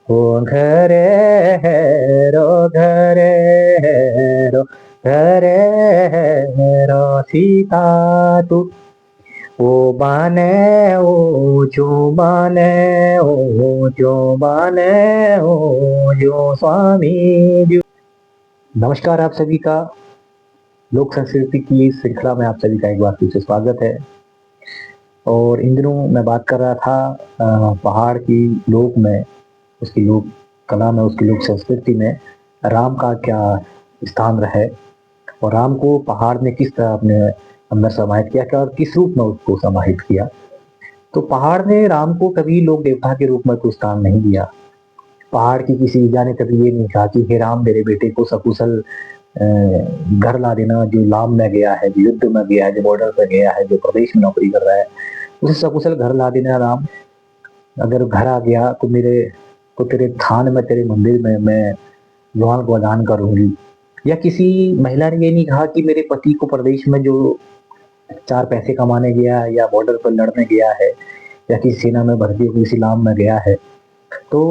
ओ घरे हेरो घरे हेरो घरे हेरो सीता तू ओ बाने ओ जो बाने ओ जो बाने ओ जो स्वामी जो। नमस्कार आप सभी का। लोक संस्कृति की इस श्रृंखला में आप सभी का एक बार फिर से स्वागत है। और इन दिनों मैं बात कर रहा था पहाड़ की लोक में, उसकी लोक कला में, उसकी लोक संस्कृति में राम का क्या स्थान है और राम को पहाड़ ने किस तरह अपने अंदर समाहित किया क्या और किस रूप में उसको समाहित किया। तो पहाड़ ने राम को कभी लोक देवता के रूप में कोई स्थान नहीं दिया। पहाड़ की किसी ईजा ने कभी ये नहीं कहा कि हे राम मेरे बेटे को सकुशल घर ला देना, जो लाम में गया है, जो युद्ध में गया है, जो बॉर्डर पर गया है, जो प्रदेश में नौकरी कर रहा है, उसे सकुशल घर ला देना राम। अगर घर आ गया तो मेरे तो तेरे थान में, तेरे मंदिर में मैं विवाह को अदान करूंगी। या किसी महिला ने ये नहीं कहा कि मेरे पति को प्रदेश में जो चार पैसे कमाने गया या बॉर्डर पर लड़ने गया है या किसी सेना में भर्ती होकर किसी लाम में गया है तो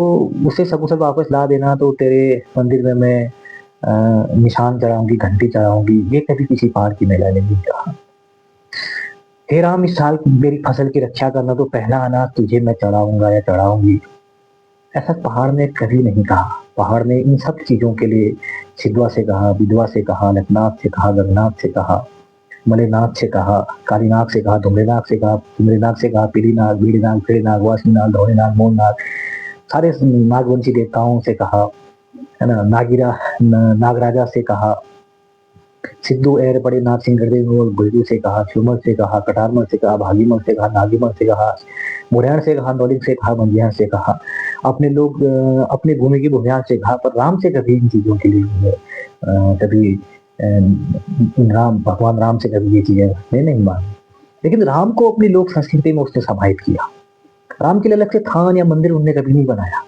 उसे सकुशल वापस ला देना, तो तेरे मंदिर में मैं निशान चढ़ाऊंगी, घंटी चढ़ाऊंगी। ये कभी किसी पहाड़ की महिला ने नहीं कहा। हे राम इस साल मेरी फसल की रक्षा करना, तो पहला अनाज तुझे मैं चढ़ाऊंगा या चढ़ाऊंगी। ऐसा पहाड़ ने कभी नहीं कहा। पहाड़ ने इन सब चीजों के लिए सिद्धवा से कहा, विधवा से कहा, लखनाथ से कहा, गगनाथ से कहा, मलेनाथ से कहा, कालीनाग से कहा, धुमरेनाग से कहा, धुमरेनाग से कहा, पीलीनाग, बीड़ीनाग, फिड़ीनाग, वासनीनाग, धौड़ेनाग, मोरनाग, सारे नागवंशी देवताओं से कहा, है ना। नागराजा से कहा, सिद्धू एर बड़े नाथ सिंह गुरु से कहा, झूमर से कहा, कटारमल से कहा, भागीमल से कहा, नागीमल से कहा, मुरैण से कहा, नौलिक से कहा, बंजिया से कहा। अपने लोग अपने भूमि की भूमियान से कहा, पर राम से कभी इन चीजों के लिए कभी राम भगवान राम से कभी ये चीजें ने नहीं मांगी। लेकिन राम को अपनी लोक संस्कृति में उसने समाहित किया। राम के लिए अलग से थान या मंदिर उन्होंने कभी नहीं बनाया।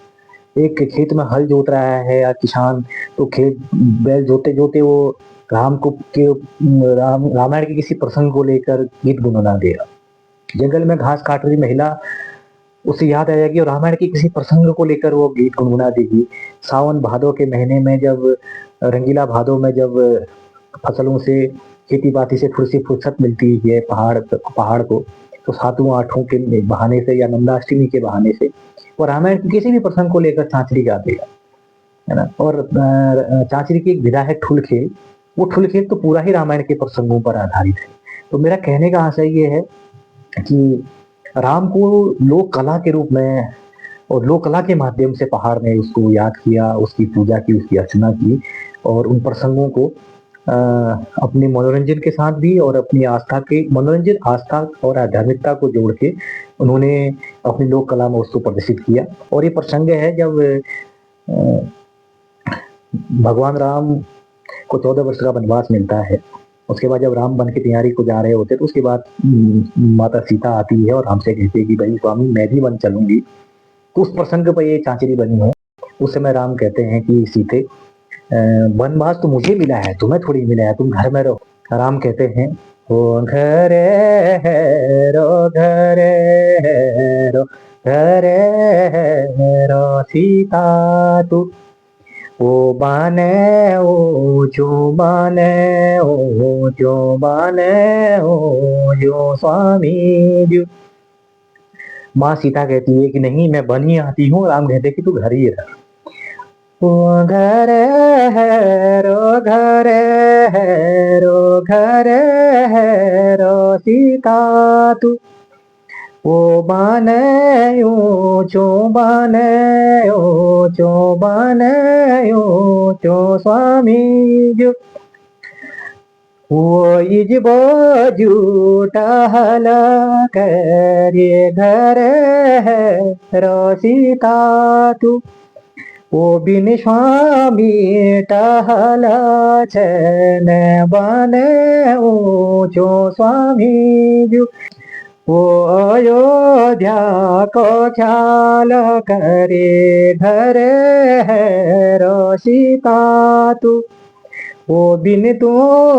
एक खेत में हल जोत रहा है या किसान, तो खेत बैल जोते जोते वो राम को के रामायण के किसी प्रसंग को लेकर गीत गुनगुना देगा। जंगल में घास काट रही महिला, उसे याद आ जाएगी और रामायण के किसी प्रसंग को लेकर वो गीत गुनगुना देगी। सावन भादो के महीने में जब रंगीला भादो में जब फसलों से, खेती बाड़ी से थोड़ी सी फुर्सत मिलती है पहाड़ को, तो सातों आठों के बहाने से या नंदाष्टमी के बहाने से वो रामायण के किसी भी प्रसंग को लेकर चांचरी गा देगा, है ना। और चांचरी की एक विधा है ठुल खेल। वो ठुल खेल तो पूरा ही रामायण के प्रसंगों पर आधारित है। तो मेरा कहने का आशय ये है कि राम को लोक कला के रूप में और लोक कला के माध्यम से पहाड़ ने उसको याद किया, उसकी पूजा की, उसकी अर्चना की और उन प्रसंगों को अपने मनोरंजन के साथ भी और अपनी आस्था के मनोरंजन, आस्था और आध्यात्मिकता को जोड़ के उन्होंने अपनी लोक कला में उसको प्रदर्शित किया। और ये प्रसंग है जब भगवान राम को 14 वर्ष का वनवास मिलता है। उसके बाद जब राम वन की तैयारी को जा रहे होते तो उसके बाद माता सीता आती है और हमसे कहती है कि भाई स्वामी मैं भी वन चलूंगी। तो उस प्रसंग पर ये चांचरी बनी है। उस समय राम कहते हैं कि सीते वनवास तो मुझे मिला है, तुम्हें थोड़ी मिला है, तुम घर में रहो। राम कहते हैं ओ घरे रो घरे रो घरे रो सीता तू ओ बाने ओ जो बाने ओ जो बाने ओ जो स्वामी जो। माँ सीता कहती है कि नहीं मैं बन ही आती हूँ। राम कहते कि तू घर ही रह। ओ घरे रो घरे रो घरे रो सीता तू ओ बाने ओ चो बाने ओ चो बाने ओ चो स्वामी जो। वो इजबो जूटा हला करे घर है रो सीता तू ओ बिन स्वामी टहला चैन बने ऊंचो स्वामी जो। वो अयोध्या को ख्याल करे घर है रो सीता तू वो बिन तू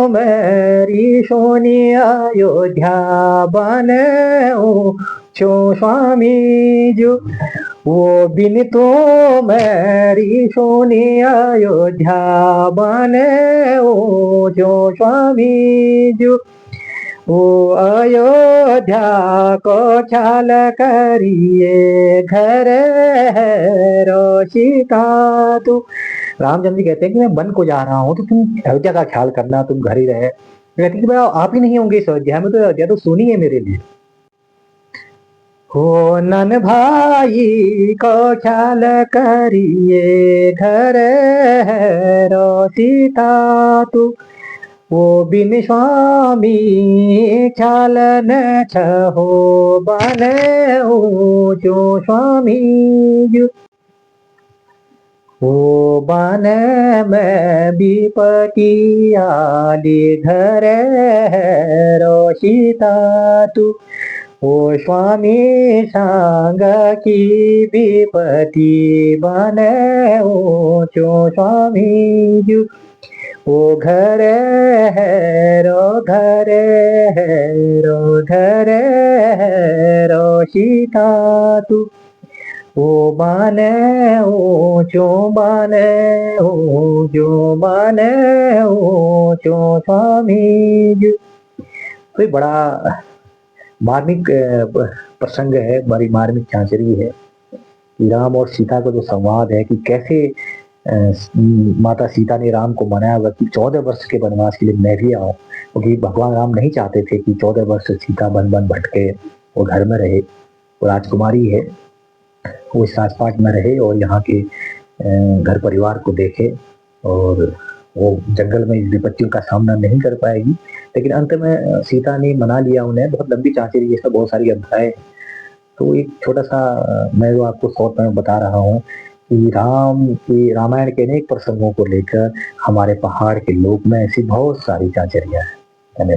मेरी सोनी अयोध्या बने ऊंचो स्वामी जो। वो बिन तो मेरी सोनी अयोध्या बने ओ जो स्वामी जो ओ अयोध्या को छाल करिए घर है रोशिता तू। रामचंद्र जी कहते हैं कि मैं वन को जा रहा हूँ तो तुम अयोध्या का ख्याल करना, तुम घर ही रहे। कहती है कि भाई आप ही नहीं होंगे इस अयोध्या में, तो अयोध्या तो सोनी है मेरे लिए। हो नन भाई को ख्याल करिए घर है रोशिता तू। वो बिन स्वामी ख्याल न छहो बने ऊंचो स्वामी जो। ओ बने में विपति आली घर रोशिता तू। ओ स्वामी सांग की विपति बने ऊंचो स्वामी जो। ओ घर है घर है घर है सीता तू। ओ बाने ऊंचो बाने ऊंचो बाने ऊंचो स्वामी जी। तो ये बड़ा मार्मिक प्रसंग है, बड़ी मार्मिक चांचरी है कि राम और सीता का जो संवाद है कि कैसे माता सीता ने राम को मनाया हुआ कि 14 वर्ष के वनवास के लिए मैं भी आऊं, क्योंकि भगवान राम नहीं चाहते थे कि 14 वर्ष सीता वन वन भटके, वो घर में रहे। वो राजकुमारी है, वो इस राजपाट में रहे और यहाँ के घर परिवार को देखे, और वो जंगल में इस विपत्तियों का सामना नहीं कर पाएगी। लेकिन अंत में सीता ने मना लिया उन्हें। बहुत लंबी चांचरी, ये सब बहुत सारी अध्याय। तो एक छोटा सा मैं जो आपको शॉर्ट में बता रहा हूँ कि राम के रामायण के अनेक प्रसंगों को लेकर हमारे पहाड़ के लोक में ऐसी बहुत सारी चांचरियां हैं। धन्यवाद।